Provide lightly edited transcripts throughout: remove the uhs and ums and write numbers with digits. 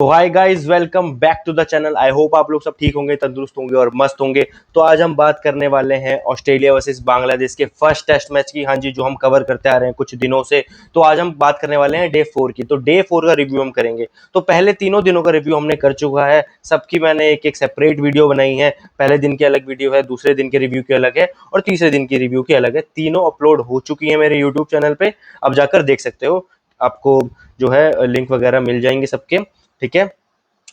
तो hi guys, welcome back to the channel. I hope आप लोग सब ठीक होंगे, तंदुरुस्त होंगे और मस्त होंगे। तो आज हम बात करने वाले हैं ऑस्ट्रेलिया वर्सेस बांग्लादेश के फर्स्ट टेस्ट मैच की। हाँ जी, जो हम कवर करते आ रहे हैं कुछ दिनों से। तो आज हम बात करने वाले हैं डे 4 की। तो डे 4 का रिव्यू हम करेंगे। तो पहले तीनों दिनों का रिव्यू हमने कर चुका है, सबकी मैंने एक एक सेपरेट वीडियो बनाई है। पहले दिन की अलग वीडियो है, दूसरे दिन के रिव्यू की अलग है और तीसरे दिन की रिव्यू की अलग है। तीनों अपलोड हो चुकी है मेरे यूट्यूब चैनल पे, अब जाकर देख सकते हो। आपको जो है लिंक वगैरह मिल जाएंगे सबके, ठीक है।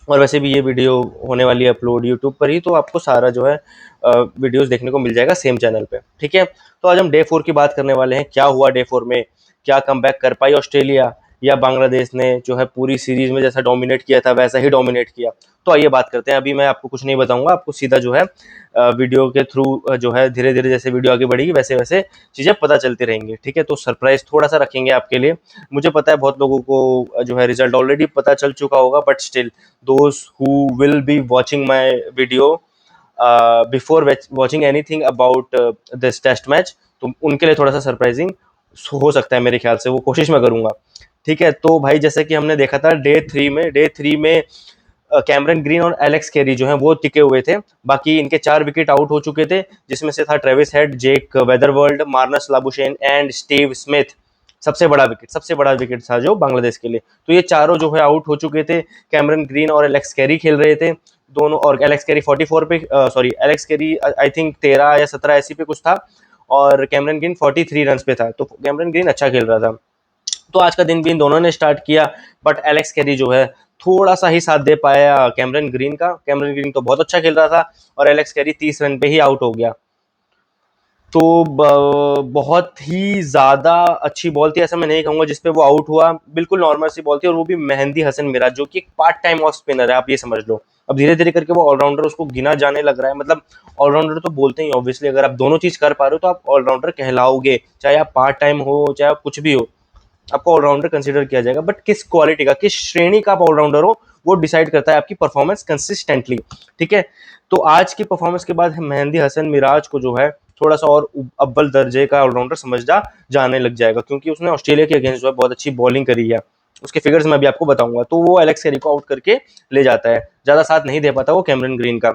और वैसे भी ये वीडियो होने वाली है अपलोड यूट्यूब पर ही, तो आपको सारा जो है वीडियोस देखने को मिल जाएगा सेम चैनल पे, ठीक है। तो आज हम डे 4 की बात करने वाले हैं। क्या हुआ डे 4 में, क्या कमबैक कर पाई ऑस्ट्रेलिया, या बांग्लादेश ने जो है पूरी सीरीज में जैसा डोमिनेट किया था वैसा ही डोमिनेट किया। तो आइए बात करते हैं। अभी मैं आपको कुछ नहीं बताऊंगा, आपको सीधा जो है वीडियो के थ्रू जो है धीरे धीरे जैसे वीडियो आगे बढ़ेगी वैसे वैसे चीज़ें पता चलती रहेंगी, ठीक है। तो सरप्राइज थोड़ा सा रखेंगे आपके लिए। मुझे पता है बहुत लोगों को जो है रिजल्ट ऑलरेडी पता चल चुका होगा, but still those who will be watching my video before watching anything about this test match, तो उनके लिए थोड़ा सा सरप्राइजिंग हो सकता है मेरे ख्याल से। वो कोशिश मैं करूंगा, ठीक है। तो भाई जैसे कि हमने देखा था डे 3 में कैमरन ग्रीन और एलेक्स कैरी जो हैं वो टिके हुए थे। बाकी इनके 4 विकेट आउट हो चुके थे, जिसमें से था Travis Head, Jake Weatherald, Marnus Labuschagne and Steve Smith. सबसे बड़ा विकेट था जो बांग्लादेश के लिए। तो ये चारों जो है आउट हो चुके थे। कैमरन ग्रीन और एलेक्स कैरी खेल रहे थे दोनों, और एलेक्स कैरी 44 पे, sorry Alex Carey I think 13 या 17 ऐसी पे कुछ था, और कैमरन ग्रीन 43 रन पे था। तो कैमरन ग्रीन अच्छा खेल रहा था। तो आज का दिन भी इन दोनों ने स्टार्ट किया, बट एलेक्स कैरी जो है थोड़ा सा ही साथ दे पाया कैमरन ग्रीन का। कैमरन ग्रीन तो बहुत अच्छा खेल रहा था, और एलेक्स कैरी 30 रन पे ही आउट हो गया। तो बहुत ही ज़्यादा अच्छी बॉल थी, ऐसा मैं नहीं कहूँगा जिस पे वो आउट हुआ। बिल्कुल नॉर्मल सी बॉल थी, और वो भी मेहंदी हसन मिराज, जो कि एक पार्ट टाइम ऑफ स्पिनर है, आप ये समझ लो। अब धीरे धीरे करके वो ऑलराउंडर उसको गिना जाने लग रहा है। मतलब ऑलराउंडर तो बोलते ही ऑब्वियसली, अगर आप दोनों चीज़ कर पा रहे हो तो आप ऑलराउंडर कहलाओगे, चाहे आप पार्ट टाइम हो चाहे आप कुछ भी हो, आपको ऑलराउंडर कंसीडर किया जाएगा। बट किस क्वालिटी का, किस श्रेणी का आप ऑलराउंडर हो, वो डिसाइड करता है आपकी परफॉर्मेंस कंसिस्टेंटली, ठीक है। तो आज की परफॉर्मेंस के बाद मेहंदी हसन मिराज को जो है थोड़ा सा और अव्वल दर्जे का ऑलराउंडर समझा जाने लग जाएगा, क्योंकि उसने ऑस्ट्रेलिया के अगेंस्ट जो है बहुत अच्छी बॉलिंग करी है। उसके फिगर्स मैं भी आपको बताऊंगा। तो वो एलेक्स कैरी को आउट करके ले जाता है, ज्यादा साथ नहीं दे पाता वो कैमरन ग्रीन का।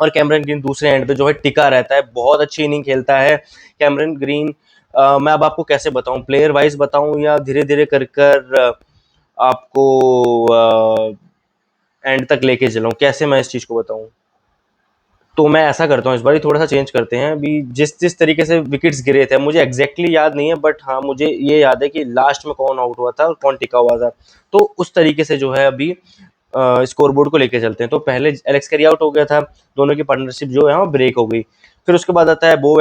और कैमरन ग्रीन दूसरे एंड पे जो है टिका रहता है, बहुत अच्छी इनिंग खेलता है कैमरन ग्रीन। मैं अब आपको कैसे बताऊं, प्लेयर वाइज बताऊं या धीरे धीरे कर कर आपको एंड तक लेके चलूं, कैसे मैं इस चीज़ को बताऊं। तो मैं ऐसा करता हूँ, इस बार ही थोड़ा सा चेंज करते हैं। अभी जिस जिस तरीके से विकेट्स गिरे थे, मुझे एग्जैक्टली याद नहीं है, बट हाँ मुझे ये याद है कि लास्ट में कौन आउट हुआ था और कौन टिका हुआ था। तो उस तरीके से जो है अभी स्कोर बोर्ड को लेके चलते हैं। तो पहले एलेक्स कैरी आउट हो गया था, दोनों की पार्टनरशिप जो है वो ब्रेक हो गई। फिर उसके बाद आता है बो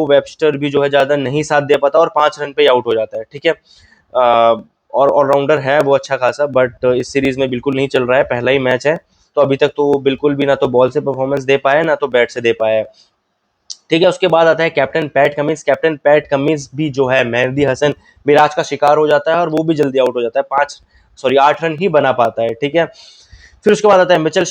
वेबस्टर भी जो है ज़्यादा नहीं साथ दे पाता और 5 रन पे ही आउट हो जाता है, ठीक है। और ऑलराउंडर है वो अच्छा खासा, बट इस सीरीज में बिल्कुल नहीं चल रहा है, पहला ही मैच है। तो अभी तक तो वो बिल्कुल भी ना तो बॉल से परफॉर्मेंस दे पाया ना तो बैट से दे पाया है, ठीक है। उसके बाद आता है captain PAT Cummins. Captain PAT Cummins भी जो है मेहदी हसन मिराज का शिकार हो जाता है, और वो भी जल्दी आउट हो जाता है। 8 रन ही बना पाता है, ठीक है। फिर उसके बाद आता है मिचेल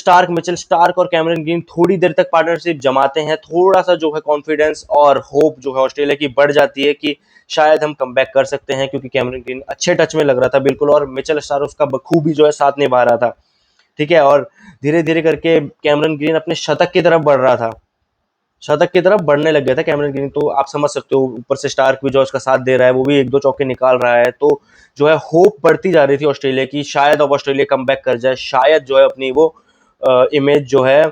स्टार्क और कैमरन ग्रीन थोड़ी देर तक पार्टनरशिप जमाते हैं। थोड़ा सा जो है कॉन्फिडेंस और होप जो है ऑस्ट्रेलिया की बढ़ जाती है कि शायद हम कमबैक कर सकते हैं, क्योंकि कैमरन ग्रीन अच्छे टच में लग रहा था बिल्कुल, और मिचेल स्टार्क उसका बखूबी जो है साथ निभा रहा था, ठीक है। और धीरे धीरे करके कैमरन ग्रीन अपने शतक की तरफ बढ़ रहा था, शतक की तरफ बढ़ने लग गया था कैमरन ग्रीन। तो आप समझ सकते हो, ऊपर से स्टार्क भी जो उसका साथ दे रहा है, वो भी एक दो चौके निकाल रहा है। तो जो है होप बढ़ती जा रही थी ऑस्ट्रेलिया की, शायद अब ऑस्ट्रेलिया कम बैक कर जाए, शायद जो है अपनी वो इमेज जो है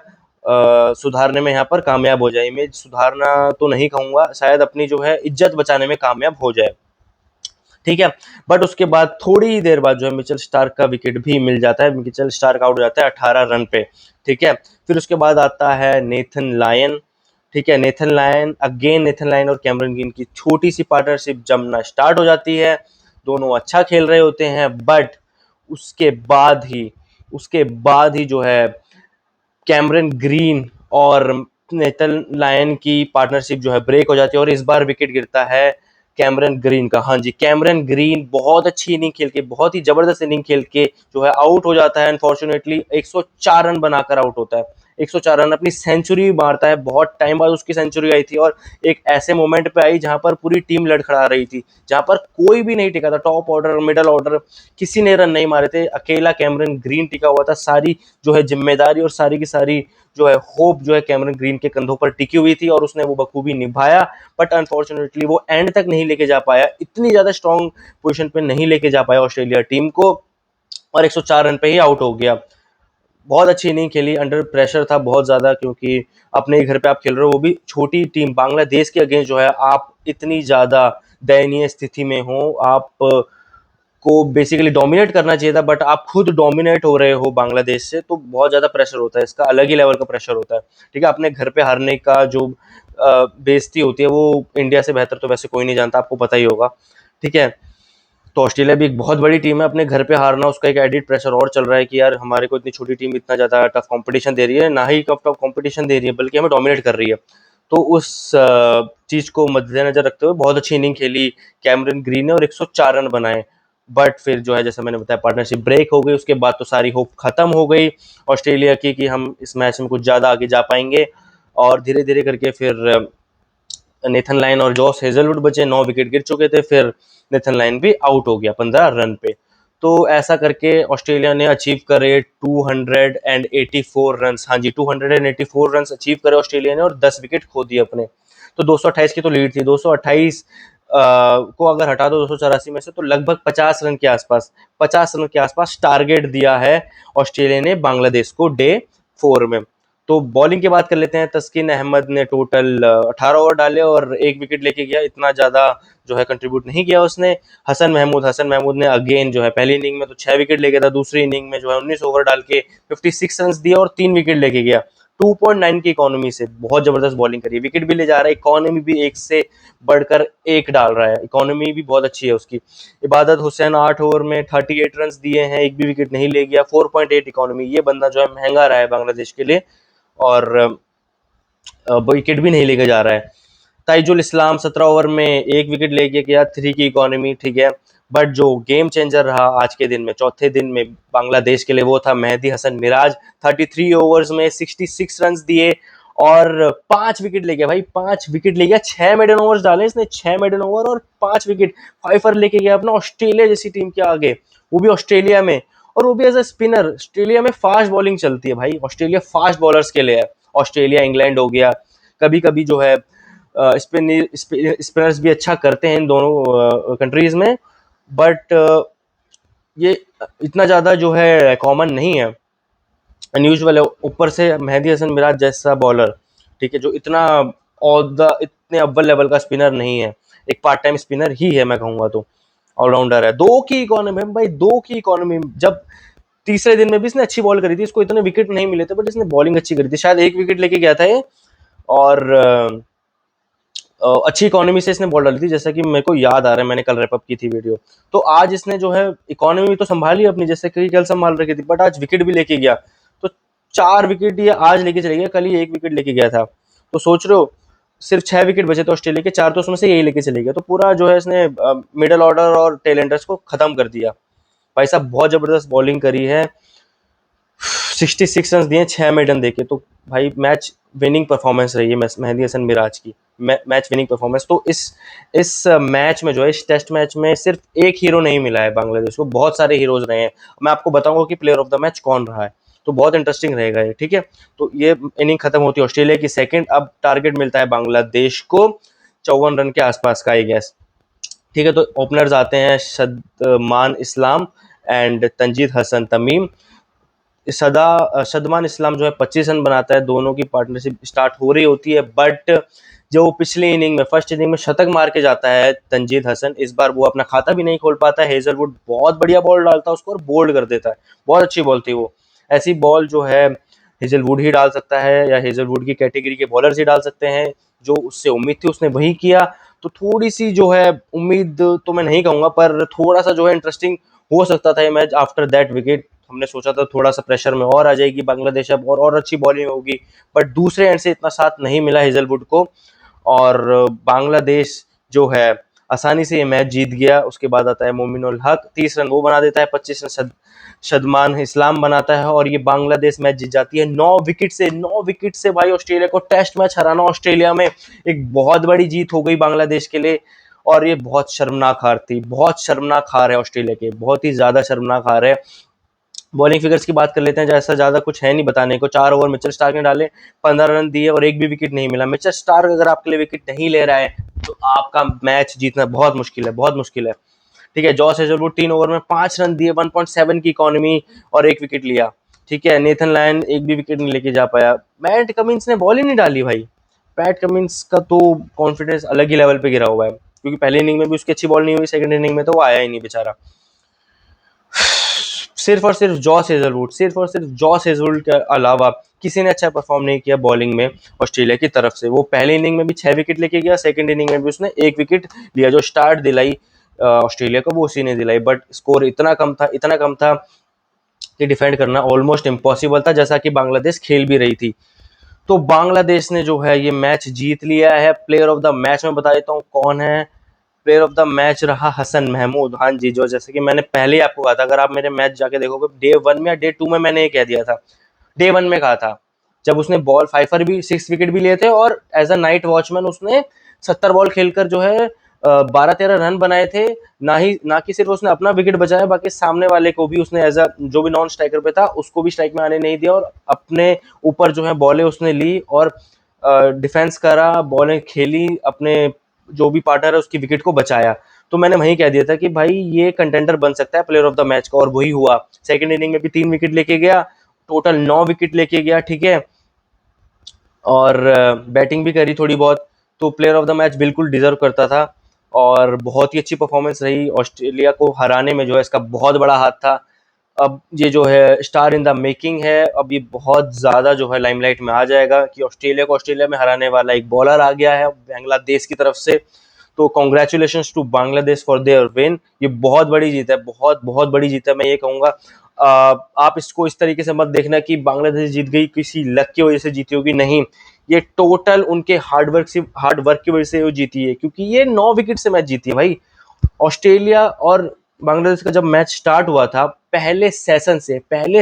सुधारने में यहाँ पर कामयाब हो जाए। इमेज सुधारना तो नहीं कहूंगा, शायद अपनी जो है इज्जत बचाने में कामयाब हो जाए, ठीक है। बट उसके बाद थोड़ी ही देर बाद जो है मिचेल स्टार्क का विकेट भी मिल जाता है। मिचेल स्टार्क आउट हो जाता है 18 रन पे, ठीक है। फिर उसके बाद आता है नेथन लायन, ठीक है। नेथन लायन और कैमरन ग्रीन की छोटी सी पार्टनरशिप जमना स्टार्ट हो जाती है। दोनों अच्छा खेल रहे होते हैं, बट उसके बाद ही उसके बाद ही जो है कैमरन ग्रीन और नेथन लायन की पार्टनरशिप जो है ब्रेक हो जाती है, और इस बार विकेट गिरता है कैमरन ग्रीन का। हाँ जी, कैमरन ग्रीन बहुत अच्छी इनिंग खेल के, बहुत ही जबरदस्त इनिंग खेल के जो है आउट हो जाता है। अनफॉर्चुनेटली 104 रन बनाकर आउट होता है। 104 रन, अपनी सेंचुरी मारता है। बहुत टाइम बाद उसकी सेंचुरी आई थी और एक ऐसे मोमेंट पे आई जहां पर पूरी टीम लड़खड़ा रही थी, जहां पर कोई भी नहीं टिका था, टॉप ऑर्डर मिडल ऑर्डर किसी ने रन नहीं मारे थे, अकेला कैमरन ग्रीन टिका हुआ था। सारी जो है जिम्मेदारी और सारी की सारी जो है होप जो है कैमरन ग्रीन के कंधों पर टिकी हुई थी और उसने वो बखूबी निभाया। बट अनफॉर्चुनेटली वो एंड तक नहीं लेके जा पाया, इतनी ज्यादा स्ट्रॉन्ग पोजीशन पे नहीं लेके जा पाया ऑस्ट्रेलिया टीम को, और 104 रन पे ही आउट हो गया। बहुत अच्छी इनिंग खेली, अंडर प्रेशर था बहुत ज्यादा, क्योंकि अपने ही घर पे आप खेल रहे हो, वो भी छोटी टीम बांग्लादेश के अगेंस्ट जो है, आप इतनी ज्यादा दयनीय स्थिति में हो, आप को बेसिकली डोमिनेट करना चाहिए था, बट आप खुद डोमिनेट हो रहे हो बांग्लादेश से, तो बहुत ज्यादा प्रेशर होता है, इसका अलग ही लेवल का प्रेशर होता है। ठीक है, अपने घर पे हारने का जो बेइज्जती होती है वो इंडिया से बेहतर तो वैसे कोई नहीं जानता, आपको पता ही होगा। ठीक है, तो ऑस्ट्रेलिया भी एक बहुत बड़ी टीम है, अपने घर पे हारना, उसका एक एडिट प्रेशर और चल रहा है कि यार हमारे को इतनी छोटी टीम इतना ज्यादा टफ कंपटीशन दे रही है, ना ही टफ टफ कंपटीशन दे रही है बल्कि हमें डोमिनेट कर रही है। तो उस चीज को मद्देनजर रखते हुए बहुत अच्छी इनिंग खेली कैमरन ग्रीन ने और 104 रन बनाए। बट फिर जो है जैसा मैंने बताया, पार्टनरशिप ब्रेक हो गई, उसके बाद तो सारी होप खत्म हो गई ऑस्ट्रेलिया की कि हम इस मैच में कुछ ज्यादा आगे जा पाएंगे। और धीरे धीरे करके फिर नेथन लाइन और जॉस हेजलवुड बचे, 9 विकेट गिर चुके थे, फिर नेथन लाइन भी आउट हो गया 15 रन पे। तो ऐसा करके ऑस्ट्रेलिया ने अचीव करे 284 रन, हाँ जी 284 रन अचीव करे ऑस्ट्रेलिया ने, और 10 विकेट खो दिए अपने। तो 228 की तो लीड थी, 228 को अगर हटा दो 284 में से, तो लगभग 50 रन के आसपास, 50 रन के आसपास टारगेट दिया है ऑस्ट्रेलिया ने बांग्लादेश को डे 4 में। तो बॉलिंग की बात कर लेते हैं, तस्किन अहमद ने टोटल 18 ओवर डाले और 1 विकेट लेके गया, इतना ज्यादा जो है कंट्रीब्यूट नहीं किया उसने। हसन महमूद ने अगेन जो है पहली इनिंग में तो 6 विकेट लेके था, दूसरी इनिंग में जो है 19 ओवर डाल के 56 रन दिए और 3 विकेट लेके गया। 2.9 की इकोनॉमी से बहुत जबरदस्त बॉलिंग करी, विकेट भी ले जा रहा है, इकोनॉमी भी एक से बढ़कर एक डाल रहा है, इकोनॉमी भी बहुत अच्छी है उसकी। इबादत हुसैन 8 ओवर में 38 रन दिए हैं, एक भी विकेट नहीं ले गया, 4.8 इकोनॉमी। ये बंदा जो है महंगा रहा है बांग्लादेश के लिए, और विकेट भी नहीं लेके जा रहा है। ताइजुल इस्लाम 17 ओवर में 1 विकेट लेके गया, 3 की इकोनॉमी, ठीक है। बट जो गेम चेंजर रहा आज के दिन में, चौथे दिन में बांग्लादेश के लिए, वो था मेहदी हसन मिराज। 33 ओवर्स में 66 रन दिए और 5 विकेट ले गया भाई, 5 विकेट ले गया। 6 मेडन ओवर्स डाले इसने, 6 मेडन ओवर और 5 विकेट, 5 लेके गया अपना ऑस्ट्रेलिया जैसी टीम के आगे, वो भी ऑस्ट्रेलिया में, और वो भी एज अ स्पिनर। ऑस्ट्रेलिया में फास्ट बॉलिंग चलती है भाई, ऑस्ट्रेलिया फास्ट बॉलर्स के लिए है। ऑस्ट्रेलिया, इंग्लैंड हो गया, कभी कभी जो है स्पिनर्स भी अच्छा करते हैं इन दोनों कंट्रीज में, बट ये इतना ज्यादा जो है कॉमन नहीं है, अनयूजुअल है। ऊपर से मेहदी हसन मिराज जैसा बॉलर, ठीक है, जो इतना औदा इतने अव्वल लेवल का स्पिनर नहीं है, एक पार्ट टाइम स्पिनर ही है मैं कहूंगा, तो ऑलराउंडर है। 2 की इकोनॉमी भाई, 2 की इकोनॉमी। जब तीसरे दिन में भी इसने अच्छी बॉल करी थी, इसको इतने विकेट नहीं मिले थे, बट इसने बॉलिंग अच्छी करी थी, शायद 1 विकेट लेके गया था ये, और अच्छी इकोनॉमी से इसने बॉल डाली थी, जैसा कि मेरे को याद आ रहा है, मैंने कल रैपअप की थी वीडियो। तो आज इसने जो है इकोनॉमी तो संभाली अपनी, जैसे कि कल संभाल रखी थी, बट आज विकेट भी लेके गया। तो 4 विकेट ये आज लेके चले गया, कल ही 1 विकेट लेके गया था। तो सोच रहे हो, सिर्फ 6 विकेट बचे थे ऑस्ट्रेलिया के, 4 तो उसमें से यही लेके चले गया। तो पूरा जो है इसने मिडल ऑर्डर और टेलेंडर्स को खत्म कर दिया। भाई साहब बहुत जबरदस्त बॉलिंग करी है, 66 रन दिए 6 मेडन देके, तो भाई मैच विनिंग परफॉर्मेंस रही है मेहदी हसन मिराज की, मैच विनिंग परफॉर्मेंस। तो इस मैच में जो है, इस टेस्ट मैच में सिर्फ एक हीरो नहीं मिला है बांग्लादेश को, बहुत सारे हीरोज रहे हैं। मैं आपको बताऊंगा कि प्लेयर ऑफ द मैच कौन रहा है, तो बहुत इंटरेस्टिंग रहेगा ये, ठीक है। तो ये इनिंग खत्म होती है ऑस्ट्रेलिया की सेकंड, अब टारगेट मिलता है बांग्लादेश को 54 रन के आसपास का, आई गेस, ठीक है। तो ओपनर्स आते हैं शदमान इस्लाम एंड तंजीद हसन तमीम। शदमान इस्लाम जो है 25 रन बनाता है, दोनों की पार्टनरशिप स्टार्ट हो रही होती है, बट जो पिछली इनिंग में, फर्स्ट इनिंग में शतक मार के जाता है तंजीद हसन, इस बार वो अपना खाता भी नहीं खोल पाता है। हेजलवुड बहुत बढ़िया बॉल डालता है उसको और बोल्ड कर देता है, बहुत अच्छी बॉल थी वो। ऐसी बॉल जो है हेजलवुड ही डाल सकता है, या हेजलवुड की कैटेगरी के बॉलर्स ही डाल सकते हैं, जो उससे उम्मीद थी उसने वही किया। तो थोड़ी सी जो है उम्मीद तो मैं नहीं कहूंगा, पर थोड़ा सा जो है इंटरेस्टिंग हो सकता था ये मैच आफ्टर दैट विकेट। हमने सोचा था थोड़ा सा प्रेशर में और आ जाएगी बांग्लादेश अब, और अच्छी बॉलिंग होगी, बट दूसरे एंड से इतना साथ नहीं मिला हेजलवुड को, और बांग्लादेश जो है आसानी से ये मैच जीत गया। उसके बाद आता है मोमिनुल हक, 30 रन वो बना देता है, 25 रन शदमान इस्लाम बनाता है और ये बांग्लादेश मैच जीत जाती है 9 विकेट से भाई। ऑस्ट्रेलिया को टेस्ट मैच हराना ऑस्ट्रेलिया में एक बहुत बड़ी जीत हो गई बांग्लादेश के लिए। और ये बहुत शर्मनाक हार थी, बहुत शर्मनाक हार है ऑस्ट्रेलिया के, बहुत ही ज्यादा शर्मनाक हार है। बॉलिंग फिगर्स की बात कर लेते हैं, जैसा ज्यादा कुछ है नहीं बताने को। 4 ओवर मिचेल स्टार्क ने डाले, 15 रन दिए और एक भी विकेट नहीं मिला। मिचेल स्टार्क अगर आपके लिए विकेट नहीं ले रहा है तो आपका मैच जीतना बहुत मुश्किल है, बहुत मुश्किल है। ठीक है, जॉस हेजलवुड 3 ओवर में 5 रन दिए, 1.7 की इकोनॉमी और एक विकेट लिया। ठीक है, नेथन लायन एक भी विकेट नहीं लेके जा पाया। पैट कमिंस ने बॉल ही नहीं डाली भाई। पैट कमिंस का तो कॉन्फिडेंस अलग ही लेवल पे गिरा हुआ है, क्योंकि पहले इनिंग में भी उसकी अच्छी बॉल नहीं हुई, सेकंड इनिंग में तो वो आया ही नहीं बेचारा। सिर्फ और सिर्फ जॉस हेजलवुड के अलावा किसी ने अच्छा परफॉर्म नहीं किया बॉलिंग में ऑस्ट्रेलिया की तरफ से। वो पहले इनिंग में भी 6 विकेट लेके गया, सेकंड इनिंग में भी उसने एक विकेट लिया। जो स्टार्ट दिलाई ऑस्ट्रेलिया को वो उसी ने दिलाई, बट स्कोर इतना कम था कि डिफेंड करना ऑलमोस्ट इम्पॉसिबल था, जैसा कि बांग्लादेश खेल भी रही थी। तो बांग्लादेश ने जो है ये मैच जीत लिया है। प्लेयर ऑफ द मैच में बता देता हूँ कौन है। प्लेयर ऑफ द मैच रहा हसन महमूद। हाँ जी, जो जैसे कि मैंने पहले ही आपको कहा था, अगर आप मेरे मैच जाके देखोगे डे 1 में या डे 2 में मैंने ये कह दिया था। डे 1 में कहा था, जब उसने बॉल फाइफर भी 6 विकेट भी लिए थे और एज अ नाइट वॉचमैन उसने 70 बॉल खेलकर जो है 12-13 रन बनाए थे। ना कि सिर्फ उसने अपना विकेट बचाया, बाकी सामने वाले को भी उसने एज अ जो भी नॉन स्ट्राइकर पे था उसको भी स्ट्राइक में आने नहीं दिया और अपने ऊपर जो है बॉलें उसने ली और डिफेंस करा, बॉलें खेली, अपने जो भी पार्टनर है उसकी विकेट को बचाया। तो मैंने वहीं कह दिया था कि भाई ये कंटेंडर बन सकता है प्लेयर ऑफ द मैच का, और वही हुआ। सेकंड इनिंग में भी 3 विकेट लेके गया, टोटल 9 विकेट लेके गया। ठीक है, और बैटिंग भी करी थोड़ी बहुत, तो प्लेयर ऑफ द मैच बिल्कुल डिजर्व करता था। और बहुत ही अच्छी परफॉर्मेंस रही, ऑस्ट्रेलिया को हराने में जो है इसका बहुत बड़ा हाथ था। अब ये जो है स्टार इन द मेकिंग है, अब ये बहुत ज़्यादा जो है लाइमलाइट में आ जाएगा कि ऑस्ट्रेलिया को ऑस्ट्रेलिया में हराने वाला एक बॉलर आ गया है बांग्लादेश की तरफ से। तो congratulations to Bangladesh for their win. ये बहुत बड़ी जीत है, बहुत बहुत बड़ी जीत है, मैं ये कहूँगा। आप इसको इस तरीके से मत देखना कि बांग्लादेश जीत गई किसी लक की वजह से जीती होगी, नहीं। ये टोटल उनके हार्ड वर्क की वजह से वो जीती है, क्योंकि ये 9 विकेट से मैच जीती है भाई। ऑस्ट्रेलिया और बांग्लादेश का जब मैच स्टार्ट हुआ था, पहले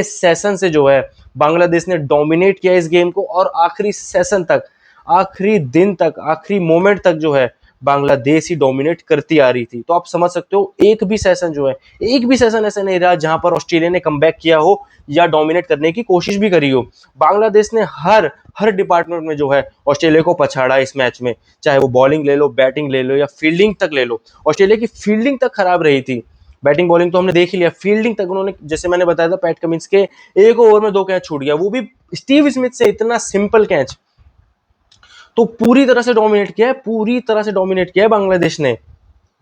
सेशन से जो है बांग्लादेश ने डोमिनेट किया इस गेम को, और आखिरी सेशन तक, आखिरी दिन तक, आखिरी मोमेंट तक जो है बांग्लादेश ही डोमिनेट करती आ रही थी। तो आप समझ सकते हो, एक भी सेशन ऐसा नहीं रहा जहां पर ऑस्ट्रेलिया ने कमबैक किया हो या डोमिनेट करने की कोशिश भी करी हो। बांग्लादेश ने हर हर डिपार्टमेंट में जो है ऑस्ट्रेलिया को पछाड़ा इस मैच में, चाहे वो बॉलिंग ले लो, बैटिंग ले लो या फील्डिंग तक ले लो। ऑस्ट्रेलिया की फील्डिंग तक खराब रही थी। बैटिंग बॉलिंग तो हमने देख ही लिया, फील्डिंग तक उन्होंने, जैसे मैंने बताया था, पैट कमिंस के 1 ओवर में 2 कैच छूट गया, वो भी स्टीव स्मिथ से, इतना सिंपल कैच। तो पूरी तरह से डोमिनेट किया है, पूरी तरह से डोमिनेट किया है बांग्लादेश ने।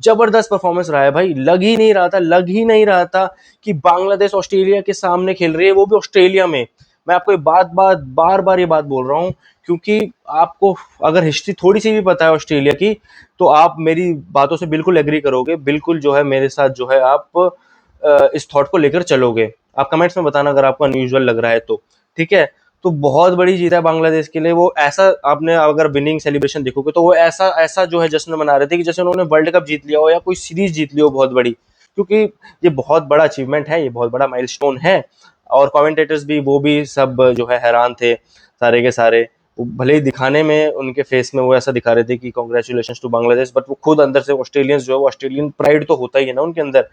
जबरदस्त परफॉर्मेंस रहा है भाई, लग ही नहीं रहा था कि बांग्लादेश ऑस्ट्रेलिया के सामने खेल रही है, वो भी ऑस्ट्रेलिया में। मैं आपको ये बार बार ये बात बोल रहा हूँ, क्योंकि आपको अगर हिस्ट्री थोड़ी सी भी पता है ऑस्ट्रेलिया की, तो आप मेरी बातों से बिल्कुल एग्री करोगे, बिल्कुल जो है मेरे साथ जो है आप इस थॉट को लेकर चलोगे। आप कमेंट्स में बताना अगर आपको अनयूजुअल लग रहा है तो। ठीक है, तो बहुत बड़ी जीत है बांग्लादेश के लिए। वो ऐसा, आपने अगर विनिंग सेलिब्रेशन देखोगे तो वो ऐसा ऐसा जो है जश्न मना रहे थे कि जैसे उन्होंने वर्ल्ड कप जीत लिया हो या कोई सीरीज जीत ली हो बहुत बड़ी, क्योंकि ये बहुत बड़ा अचीवमेंट है, ये बहुत बड़ा माइलस्टोन है। और कमेंटेटर्स भी, वो भी सब जो है हैरान थे सारे के सारे। भले ही दिखाने में उनके फेस में वो ऐसा दिखा रहे थे कि कॉन्ग्रेचुलेशन टू बांग्लादेश, बट वो खुद अंदर से ऑस्ट्रेलियंस जो है, वो ऑस्ट्रेलियन प्राइड तो होता ही है ना उनके अंदर,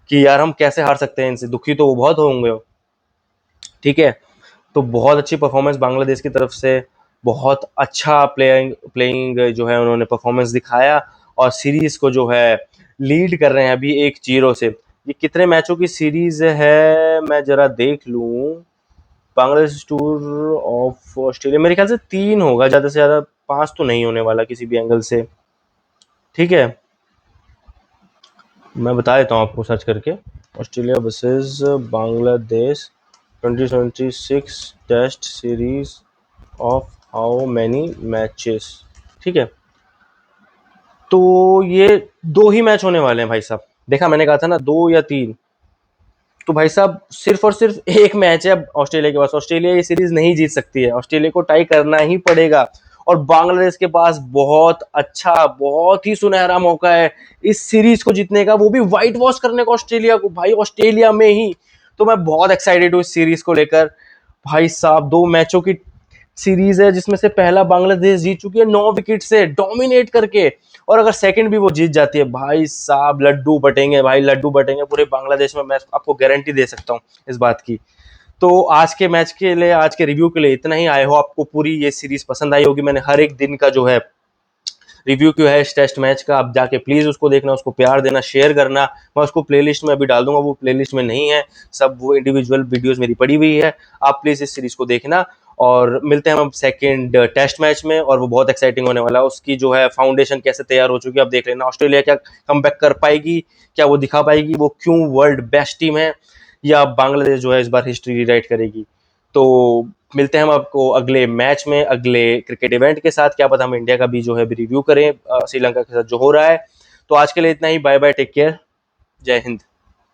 कि यार हम कैसे हार सकते हैं इनसे, दुखी तो वो बहुत होंगे। ठीक है, तो बहुत अच्छी परफॉर्मेंस बांग्लादेश की तरफ से, बहुत अच्छा प्लेइंग प्लेइंग जो है उन्होंने परफॉर्मेंस दिखाया, और सीरीज को जो है लीड कर रहे हैं अभी 1-0 से। ये कितने मैचों की सीरीज है मैं जरा देख लूं। बांग्लादेश टूर ऑफ ऑस्ट्रेलिया, मेरे ख्याल से 3 होगा, ज़्यादा से ज़्यादा 5 तो नहीं होने वाला किसी भी एंगल से। ठीक है, मैं बता देता हूँ आपको सर्च करके। Australia versus Bangladesh 2026 test series of how many matches. ठीक है, तो ये 2 ही मैच होने वाले हैं भाई साहब। देखा, मैंने कहा था ना 2 या 3। तो भाई साहब सिर्फ और सिर्फ एक मैच है अब ऑस्ट्रेलिया के पास। ऑस्ट्रेलिया ये सीरीज नहीं जीत सकती है, ऑस्ट्रेलिया को टाई करना ही पड़ेगा। और बांग्लादेश के पास बहुत अच्छा, बहुत ही सुनहरा मौका है इस सीरीज को जीतने का, वो भी व्हाइट वॉश करने का ऑस्ट्रेलिया को भाई, ऑस्ट्रेलिया में ही। तो मैं बहुत एक्साइटेड हूँ इस सीरीज को लेकर। भाई साहब 2 मैचों की सीरीज है जिसमें से पहला बांग्लादेश जीत चुकी है 9 विकेट से डोमिनेट करके, और अगर सेकंड भी वो जीत जाती है भाई साहब लड्डू बटेंगे, भाई लड्डू बटेंगे पूरे बांग्लादेश में, मैं आपको गारंटी दे सकता हूँ इस बात की। तो आज के मैच के लिए, आज के रिव्यू के लिए इतना ही। आई हो आपको पूरी ये सीरीज पसंद आई होगी। मैंने हर एक दिन का जो है रिव्यू क्यों है इस टेस्ट मैच का, आप जाके प्लीज उसको देखना, उसको प्यार देना, शेयर करना। मैं उसको प्लेलिस्ट में अभी डाल दूंगा, वो प्लेलिस्ट में नहीं है, सब वो इंडिविजुअल वीडियोस मेरी पड़ी हुई है। आप प्लीज इस सीरीज को देखना, और मिलते हैं हम सेकंड टेस्ट मैच में, और वो बहुत एक्साइटिंग होने वाला है। उसकी जो है फाउंडेशन कैसे तैयार हो चुकी है आप देख लेना। ऑस्ट्रेलिया क्या कमबैक कर पाएगी, क्या वो दिखा पाएगी वो क्यों वर्ल्ड बेस्ट टीम है, या बांग्लादेश जो है इस बार हिस्ट्री रीराइट करेगी। तो मिलते हैं हम आपको अगले मैच में, अगले क्रिकेट इवेंट के साथ। क्या पता हम इंडिया का भी जो है रिव्यू करें श्रीलंका के साथ जो हो रहा है। तो आज के लिए इतना ही। बाय बाय, टेक केयर, जय हिंद।